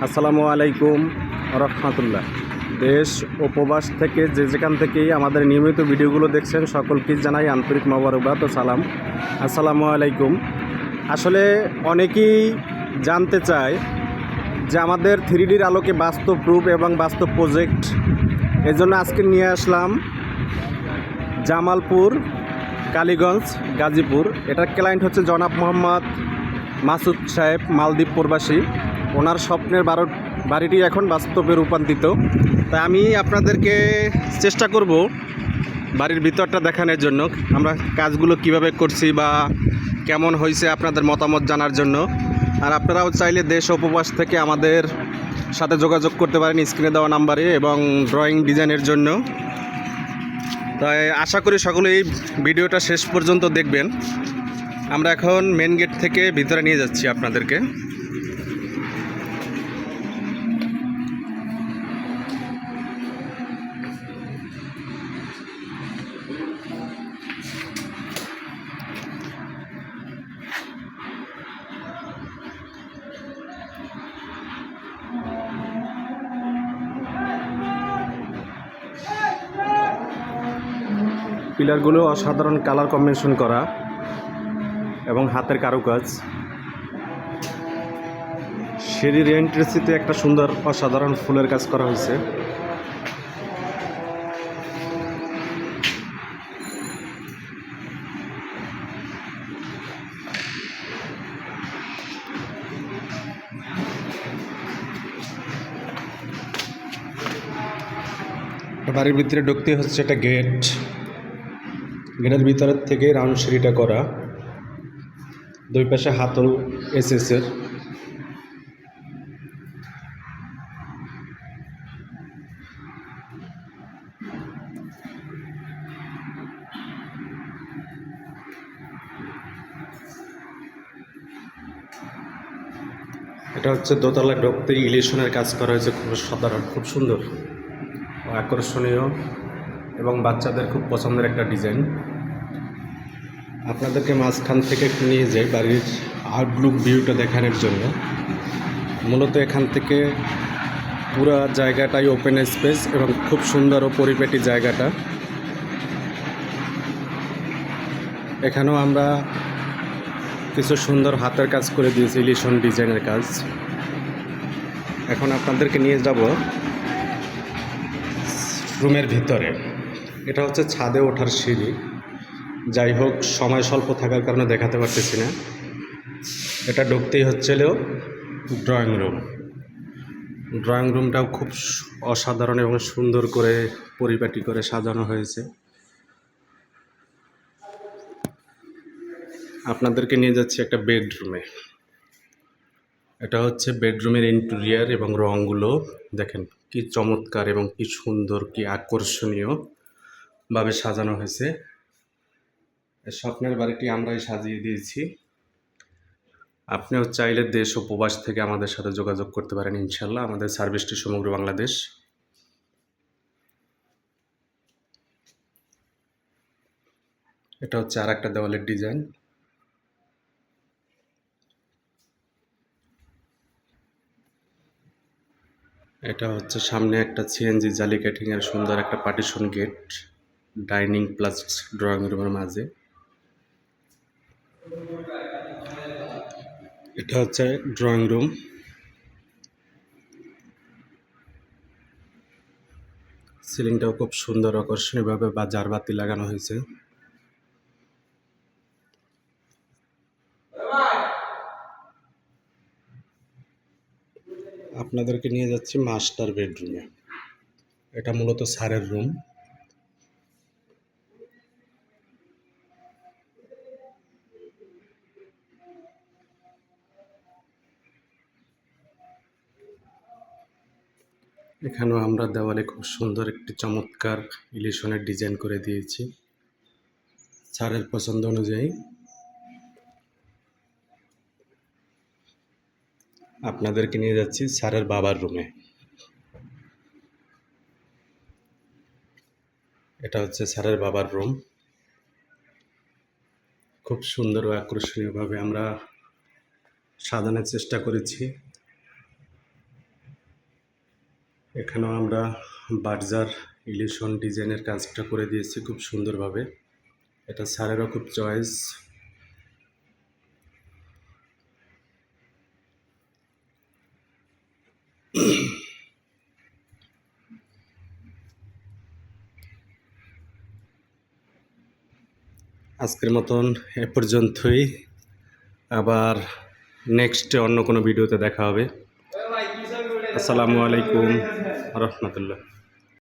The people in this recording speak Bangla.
আসসালামু আলাইকুম রহমতুল্লাহ। দেশ ও প্রবাস থেকে যেখান থেকেই আমাদের নিয়মিত ভিডিওগুলো দেখছেন সকলকে জানাই আন্তরিক মোবারকবাদ ও সালাম। আসসালামু আলাইকুম। আসলে অনেকেই জানতে চায় যে আমাদের 3Dর আলোকে বাস্তব রূপ এবং বাস্তব প্রজেক্ট, এজন্য আজকে নিয়ে আসলাম জামালপুর, কালীগঞ্জ, গাজীপুর। এটার ক্লায়েন্ট হচ্ছে জনাব মোহাম্মদ মাসুদ সাহেব, মালদ্বীপ প্রবাসী। ওনার স্বপ্নের বাড়িটি এখন বাস্তবে রূপান্তরিত। তাই আমি আপনাদেরকে চেষ্টা করব বাড়ির ভিতরটা দেখানোর জন্য, আমরা কাজগুলো কিভাবে করছি বা কেমন হয়েছে আপনাদের মতামত জানার জন্য। আর আপনারাও চাইলে দেশ ও প্রবাস থেকে আমাদের সাথে যোগাযোগ করতে পারেন স্ক্রিনে দেওয়া নাম্বারে এবং ড্রয়িং ডিজাইনের জন্য। তাই আশা করি সকলে এই ভিডিওটা শেষ পর্যন্ত দেখবেন। আমরা এখন মেন গেট থেকে ভিতরে নিয়ে যাচ্ছি আপনাদেরকে। পিলারগুলো অসাধারণ কালার কম্বিনেশন করা এবং হাতের কারুকাজ। সিঁড়ির এন্ট্রেন্সিতে একটা সুন্দর অসাধারণ ফুলের কাজ করা হয়েছে। বাড়ির ভিতরে ঢুকতে হচ্ছে একটা গেট। গেটের ভিতরের থেকে রাউন্ড সিঁড়িটা করা, দুই পাশে হাতল এসএসের। এটা হচ্ছে দোতলায় ঢুকতে ইলিশনের কাজ করা হয়েছে, খুব সাধারণ, খুব সুন্দর ও আকর্ষণীয় এবং বাচ্চাদের খুব পছন্দের একটা ডিজাইন। আপনাদেরকে মাঝখান থেকে একটু নিয়ে যাই বাড়ির আউটলুক ভিউটা দেখানোর জন্য। মূলত এখান থেকে পুরো জায়গাটাই ওপেন স্পেস এবং খুব সুন্দর ও পরিপাটি জায়গাটা। এখানেও আমরা কিছু সুন্দর হাতের কাজ করে দিয়েছি, ইলিশন ডিজাইনের কাজ। এখন আপনাদেরকে নিয়ে যাব রুমের ভিতরে। এটা হচ্ছে ছাদে ওঠার সিঁড়ি। যাই হোক, সময় স্বল্প থাকার কারণে দেখাতে পারতেছি না। এটা ঢুকতেই হচ্ছিল ড্রয়িং রুম। ড্রয়িং রুমটাও খুব অসাধারণ এবং সুন্দর করে পরিপাটি করে সাজানো হয়েছে। আপনাদেরকে নিয়ে যাচ্ছি একটা বেডরুমে। এটা হচ্ছে বেডরুমের ইন্টেরিয়ার এবং রঙগুলো দেখেন কি চমৎকার এবং কি সুন্দর, কি আকর্ষণীয় ভাবে সাজানো হয়েছে। স্বপ্নের বাড়িটি আমরাই সাজিয়ে দিয়েছি। আপনিও চাইলে দেশ ও প্রবাস থেকে আমাদের সাথে যোগাযোগ করতে পারেন ইনশাল্লাহ। আমাদের সার্ভিসটি সমগ্র বাংলাদেশ। এটা হচ্ছে আর একটা দেওয়ালের ডিজাইন। এটা হচ্ছে সামনে একটা সিএনজি জালি কাটিং এর সুন্দর একটা partition gate, dining plus drawing রুমের মাঝে। এটা হচ্ছে ড্রয়িং রুম। সিলিংটাও খুব সুন্দর আকর্ষণীয়ভাবে বাজার বাতি লাগানো হয়েছে। আপনাদেরকে নিয়ে যাচ্ছি মাস্টার বেডরুমে। এটা মূলত স্যারের রুম। এখানেও আমরা দেওয়ালে খুব সুন্দর একটি চমৎকার ইলিশনের ডিজাইন করে দিয়েছি স্যারের পছন্দ অনুযায়ী। আপনাদেরকে নিয়ে যাচ্ছি স্যারের বাবার রুমে। এটা হচ্ছে স্যারের বাবার রুম। খুব সুন্দর ও আকর্ষণীয়ভাবে আমরা সাজানোর চেষ্টা করেছি। এখানেও আমরা বার্জার ইলিশন ডিজাইনের কাজটা করে দিয়েছি খুব সুন্দরভাবে। এটা স্যারেরও খুব চয়েস। আজকের মতন এ পর্যন্তই, আবার নেক্সটে অন্য কোনো ভিডিওতে দেখা হবে। আসসালামু আলাইকুম রহমতুল্লাহ।